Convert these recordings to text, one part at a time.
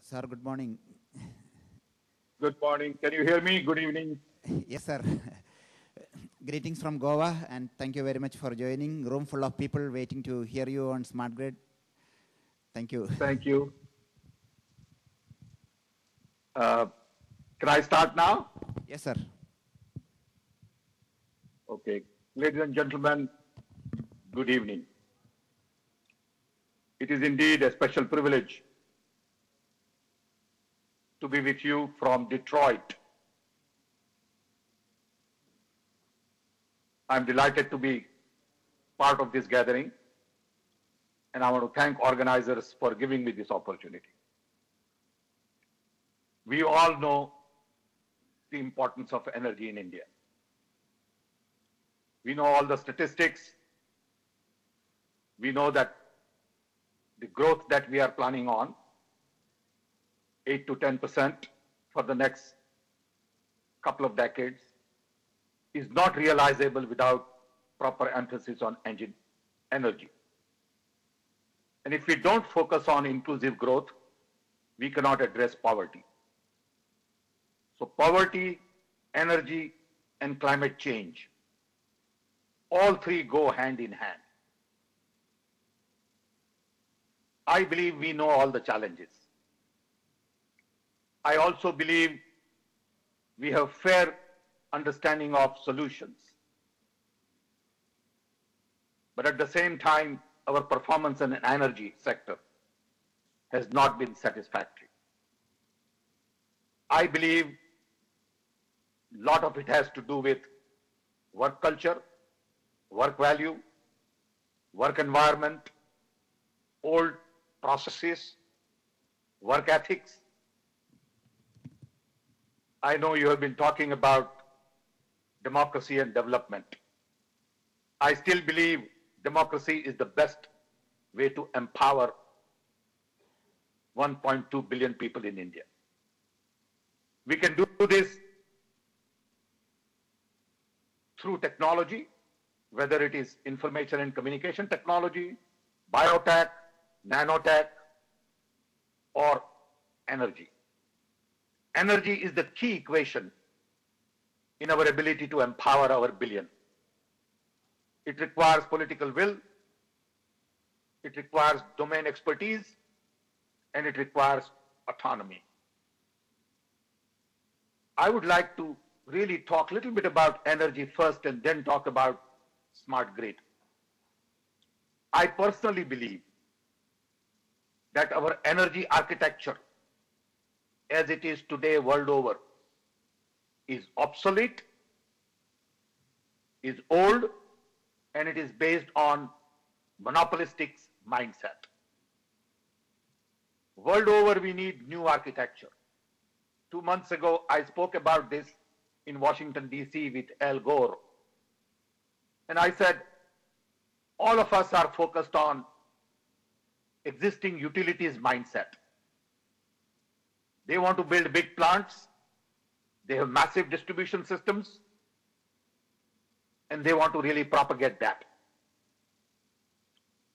Sir, good morning. Good morning. Can you hear me? Good evening. Yes, sir. Greetings from Goa, and thank you very much for joining. Room full of people waiting to hear you on Smart Grid. Thank you. Thank you. Can I start now? Yes, sir. Okay. Ladies and gentlemen, good evening. It is indeed a special privilege to be with you from Detroit. I'm delighted to be part of this gathering, and I want to thank organizers for giving me this opportunity. We all know the importance of energy in India. We know all the statistics. We know that the growth that we are planning on, 8 to 10% for the next couple of decades, is not realizable without proper emphasis on energy. And if we don't focus on inclusive growth, we cannot address poverty. So poverty, energy, and climate change, all three go hand in hand. I believe we know all the challenges. I also believe we have fair understanding of solutions. But at the same time, our performance in the energy sector has not been satisfactory. I believe a lot of it has to do with work culture, work value, work environment, old processes, work ethics. I know you have been talking about democracy and development. I still believe democracy is the best way to empower 1.2 billion people in India. We can do this through technology, whether it is information and communication technology, biotech, nanotech, or energy. Energy is the key equation in our ability to empower our billion. It requires political will, it requires domain expertise, and it requires autonomy. I would like to really talk a little bit about energy first and then talk about smart grid. I personally believe that our energy architecture as it is today world over is obsolete, is old, and it is based on monopolistic mindset. World over, we need new architecture. 2 months ago, I spoke about this in Washington, D.C. with Al Gore. And I said, all of us are focused on existing utilities mindset. They want to build big plants. They have massive distribution systems. And they want to really propagate that.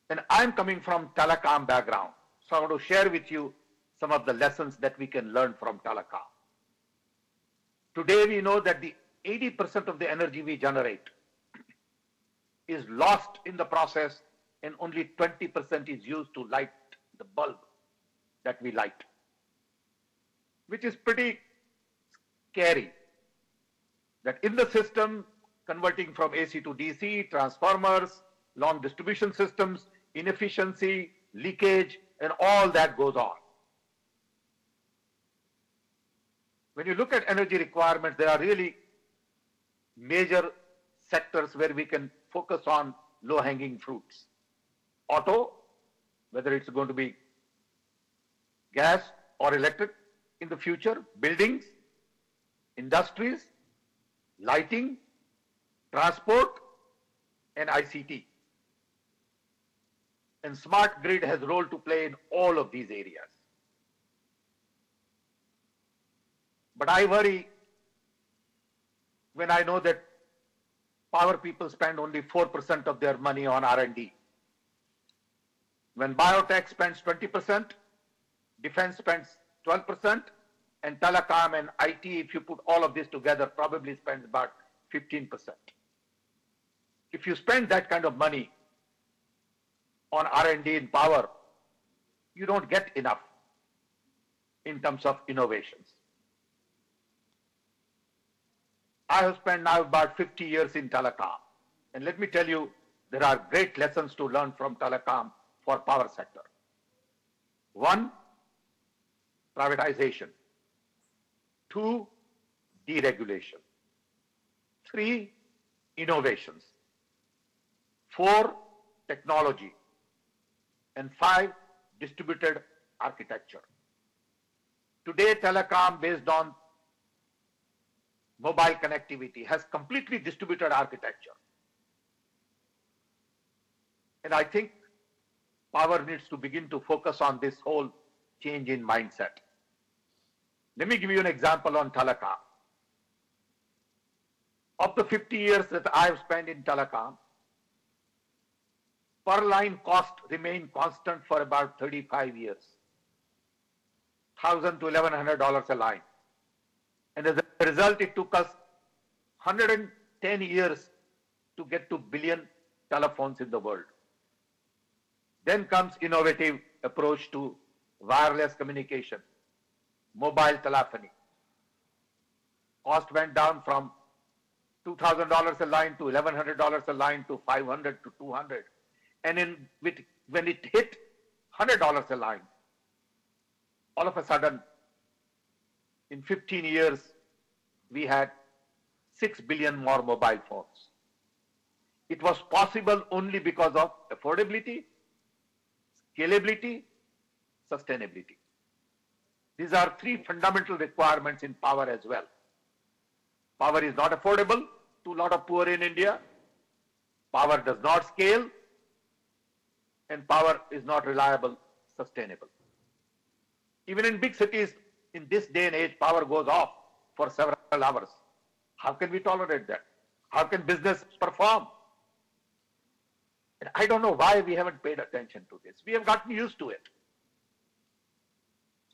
And I'm coming from telecom background. So I want to share with you some of the lessons that we can learn from telecom. Today we know that the 80% of the energy we generate is lost in the process and only 20% is used to light the bulb that we light, which is pretty scary. That in the system, converting from AC to DC, transformers, long distribution systems, inefficiency, leakage, and all that goes on. When you look at energy requirements, there are really major sectors where we can focus on low-hanging fruits. Auto, whether it's going to be gas or electric in the future, buildings, industries, lighting, transport, and ICT. And smart grid has a role to play in all of these areas. But I worry when I know that power people spend only 4% of their money on R&D. When biotech spends 20%, defense spends 12%, and telecom and IT, if you put all of this together, probably spends about 15%. If you spend that kind of money on R&D in power, you don't get enough in terms of innovations. I have spent now about 50 years in telecom, and let me tell you, there are great lessons to learn from telecom for power sector. One, privatization. Two, deregulation. Three, innovations. Four, technology. And five, distributed architecture. Today, telecom based on mobile connectivity has completely distributed architecture. And I think power needs to begin to focus on this whole change in mindset. Let me give you an example on telecom. Of the 50 years that I have spent in telecom, per line cost remained constant for about 35 years. $1,000 to $1,100 a line. And as a result, it took us 110 years to get to billion telephones in the world. Then comes innovative approach to wireless communication, mobile telephony. Cost went down from $2,000 a line to $1,100 a line to $500 to $200. And when it hit $100 a line, all of a sudden, in 15 years, we had 6 billion more mobile phones. It was possible only because of affordability, scalability, sustainability. These are three fundamental requirements in power as well. Power is not affordable to a lot of poor in India. Power does not scale. And power is not reliable, sustainable. Even in big cities, in this day and age, power goes off for several hours. How can we tolerate that? How can business perform? And I don't know why we haven't paid attention to this. We have gotten used to it.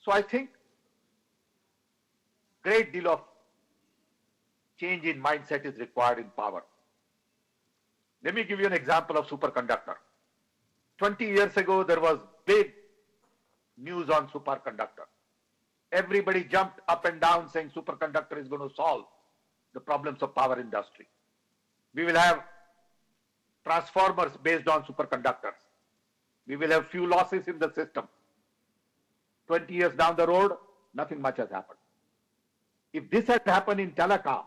So I think great deal of change in mindset is required in power. Let me give you an example of superconductor. 20 years ago, there was big news on superconductor. Everybody jumped up and down saying superconductor is going to solve the problems of power industry. We will have transformers based on superconductors. We will have few losses in the system. 20 years down the road, nothing much has happened. If this had happened in telecom,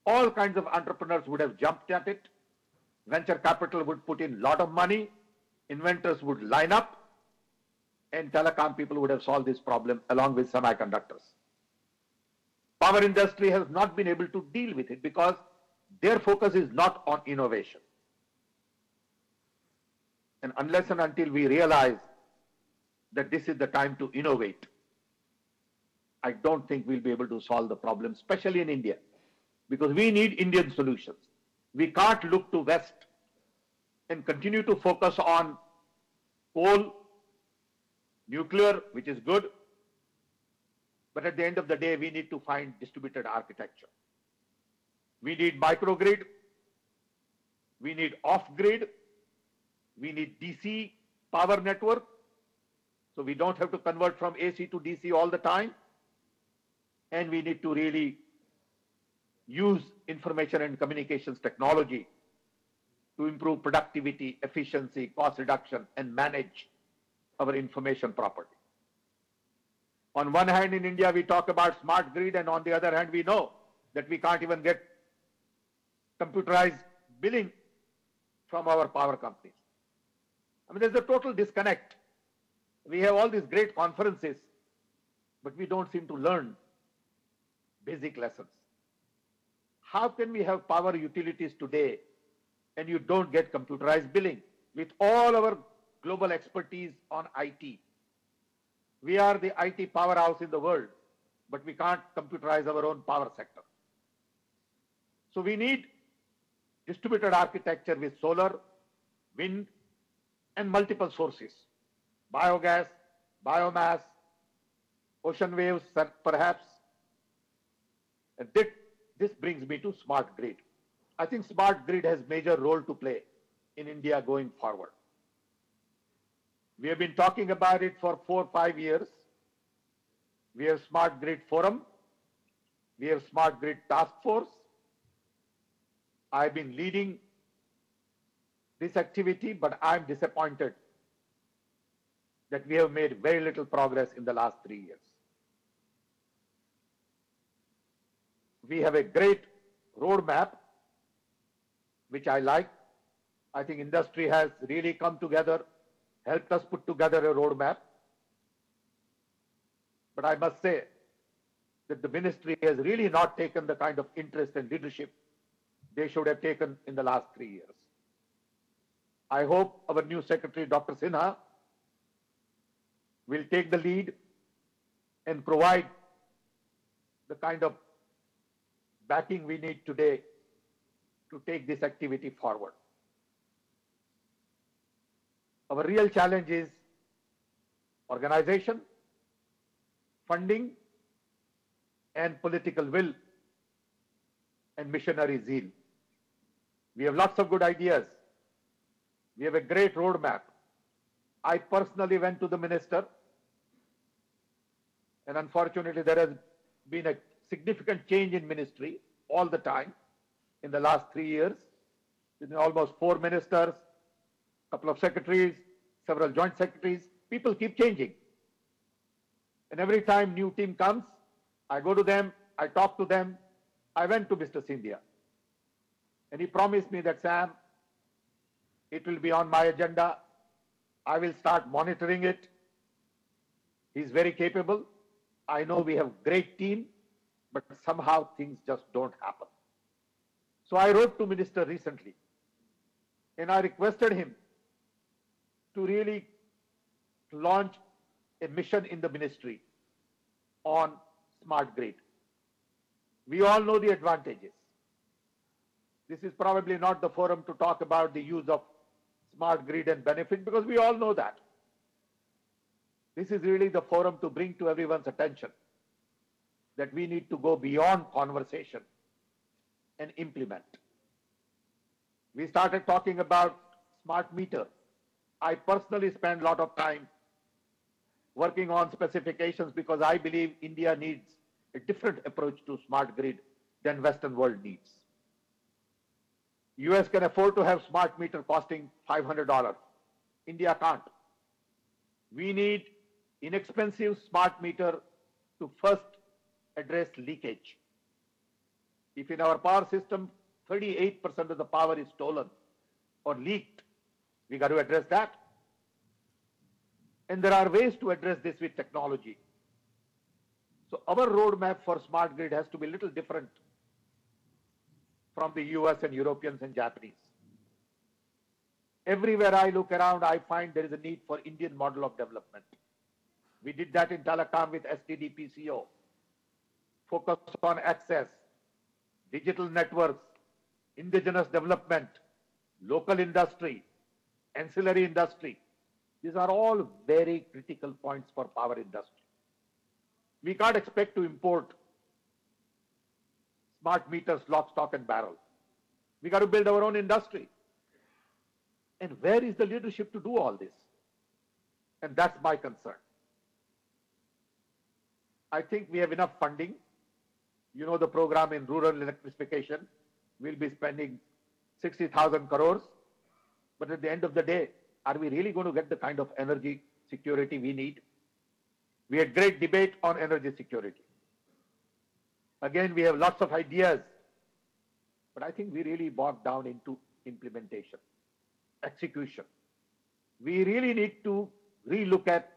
all kinds of entrepreneurs would have jumped at it. Venture capital would put in a lot of money. Inventors would line up. And telecom people would have solved this problem along with semiconductors. Power industry has not been able to deal with it because their focus is not on innovation. And unless and until we realize that this is the time to innovate, I don't think we'll be able to solve the problem, especially in India, because we need Indian solutions. We can't look to West and continue to focus on coal, nuclear, which is good, but at the end of the day, we need to find distributed architecture. We need microgrid, we need off-grid, we need DC power network, so we don't have to convert from AC to DC all the time, and we need to really use information and communications technology to improve productivity, efficiency, cost reduction, and manage our information properly. On one hand, in India, we talk about smart grid, and on the other hand, we know that we can't even get computerized billing from our power companies. I mean, there's a total disconnect. We have all these great conferences, but we don't seem to learn basic lessons. How can we have power utilities today and you don't get computerized billing? With all our global expertise on IT, we are the IT powerhouse in the world, but we can't computerize our own power sector. So we need distributed architecture with solar, wind, and multiple sources: biogas, biomass, ocean waves, perhaps. And this brings me to smart grid. I think smart grid has major role to play in India going forward. We have been talking about it for 4 or 5 years. We have smart grid forum. We have smart grid task force. I've been leading this activity, but I'm disappointed that we have made very little progress in the last 3 years. We have a great roadmap, which I like. I think industry has really come together, helped us put together a roadmap. But I must say that the ministry has really not taken the kind of interest and leadership they should have taken in the last 3 years. I hope our new secretary, Dr. Sinha, will take the lead and provide the kind of backing we need today to take this activity forward. Our real challenge is organization, funding, and political will and missionary zeal. We have lots of good ideas. We have a great roadmap. I personally went to the minister, and unfortunately there has been a significant change in ministry all the time in the last 3 years. With almost 4 ministers, couple of secretaries, several joint secretaries. People keep changing. And every time new team comes, I go to them, I talk to them. I went to Mr. Scindia, and he promised me that, Sam, it will be on my agenda. I will start monitoring it. He's very capable. I know we have great team, but somehow things just don't happen. So I wrote to Minister recently, and I requested him to really launch a mission in the ministry on smart grid. We all know the advantages. This is probably not the forum to talk about the use of smart grid and benefit, because we all know that. This is really the forum to bring to everyone's attention that we need to go beyond conversation and implement. We started talking about smart meter. I personally spend a lot of time working on specifications because I believe India needs a different approach to smart grid than Western world needs. US can afford to have smart meter costing $500. India can't. We need inexpensive smart meter to first address leakage. If in our power system 38% of the power is stolen or leaked, we got to address that. And there are ways to address this with technology. So our roadmap for smart grid has to be a little different from the US and Europeans and Japanese. Everywhere I look around, I find there is a need for Indian model of development. We did that in telecom with STD-PCO. Focus on access, digital networks, indigenous development, local industry, ancillary industry. These are all very critical points for power industry. We can't expect to import smart meters, lock, stock, and barrel. We got to build our own industry. And where is the leadership to do all this? And that's my concern. I think we have enough funding. You know the program in rural electrification. We'll be spending 60,000 crores. But at the end of the day, are we really going to get the kind of energy security we need? We had great debate on energy security. Again, we have lots of ideas, but I think we really bogged down into implementation, execution. We really need to relook at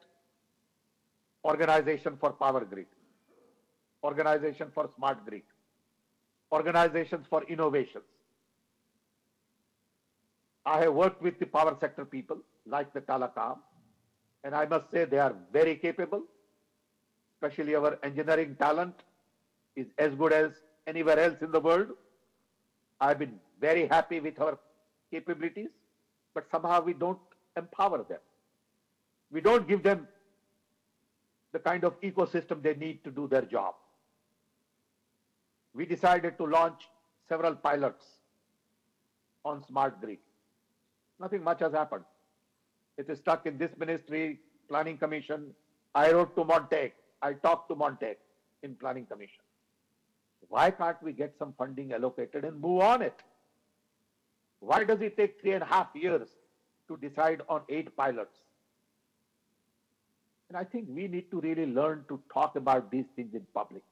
organization for power grid, organization for smart grid, organizations for innovations. I have worked with the power sector people like the telecom, and I must say they are very capable, especially our engineering talent is as good as anywhere else in the world. I've been very happy with our capabilities, but somehow we don't empower them. We don't give them the kind of ecosystem they need to do their job. We decided to launch several pilots on smart grid. Nothing much has happened. It is stuck in this ministry, planning commission. I wrote to Montec. I talked to Montec in planning commission. Why can't we get some funding allocated and move on it? Why does it take 3.5 years to decide on 8 pilots? And I think we need to really learn to talk about these things in public.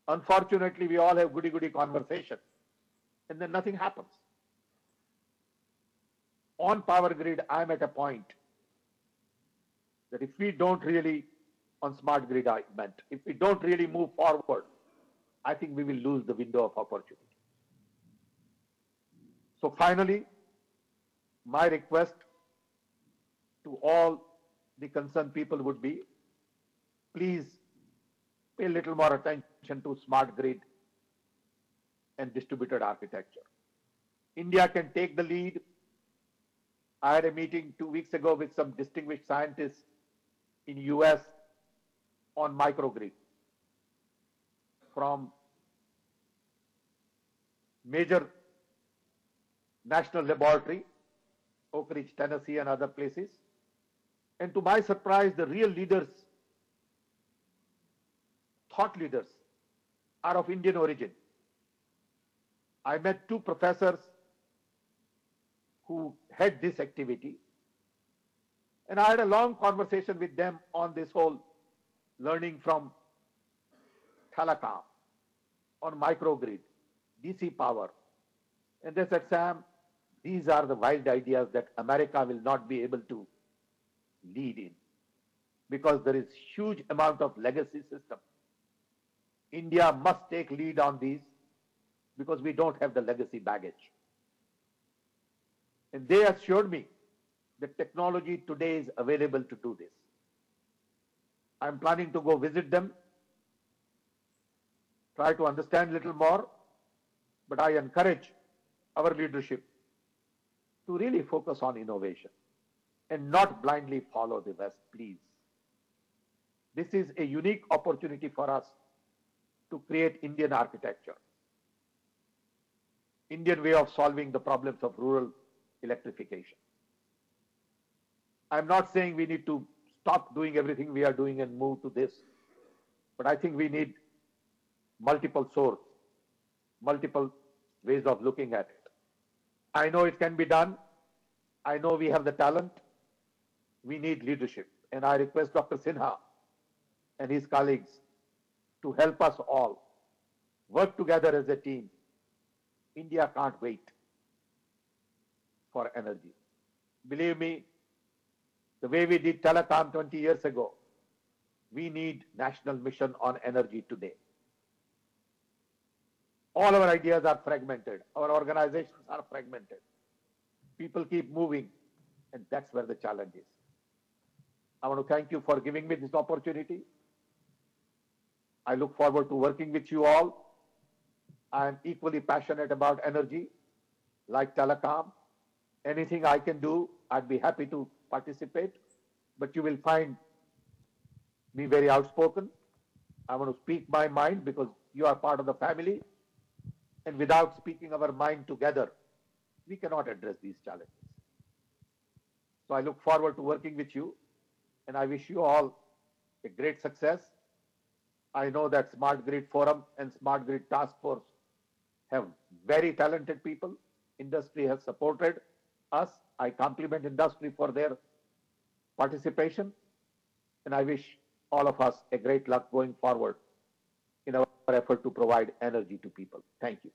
Unfortunately, we all have goody-goody conversations, and then nothing happens. On power grid, I'm at a point that if we don't really, on smart grid, I meant, if we don't really move forward, I think we will lose the window of opportunity. So finally, my request to all the concerned people would be, please pay a little more attention to smart grid and distributed architecture. India can take the lead. I had a meeting 2 weeks ago with some distinguished scientists in US on microgrid from major national laboratory, Oak Ridge, Tennessee and other places. And to my surprise, the real leaders, thought leaders, are of Indian origin. I met 2 professors who head this activity, and I had a long conversation with them on this whole learning from telecom, on microgrid, DC power. And they said, Sam, these are the wild ideas that America will not be able to lead in, because there is huge amount of legacy system. India must take lead on these because we don't have the legacy baggage. And they assured me that technology today is available to do this. I'm planning to go visit them, try to understand a little more, but I encourage our leadership to really focus on innovation and not blindly follow the West, please. This is a unique opportunity for us to create Indian architecture, Indian way of solving the problems of rural electrification. I'm not saying we need to stop doing everything we are doing and move to this, but I think we need multiple source, multiple ways of looking at it. I know it can be done. I know we have the talent. We need leadership. And I request Dr. Sinha and his colleagues to help us all work together as a team. India can't wait for energy. Believe me, the way we did telecom 20 years ago, we need national mission on energy today. All our ideas are fragmented. Our organizations are fragmented. People keep moving, and that's where the challenge is. I want to thank you for giving me this opportunity. I look forward to working with you all. I am equally passionate about energy, like telecom. Anything I can do, I'd be happy to participate, but you will find me very outspoken. I want to speak my mind because you are part of the family, and without speaking our mind together, we cannot address these challenges. So I look forward to working with you, and I wish you all a great success. I know that Smart Grid Forum and Smart Grid Task Force have very talented people. Industry has supported us. I compliment industry for their participation, and I wish all of us a great luck going forward in our effort to provide energy to people. Thank you.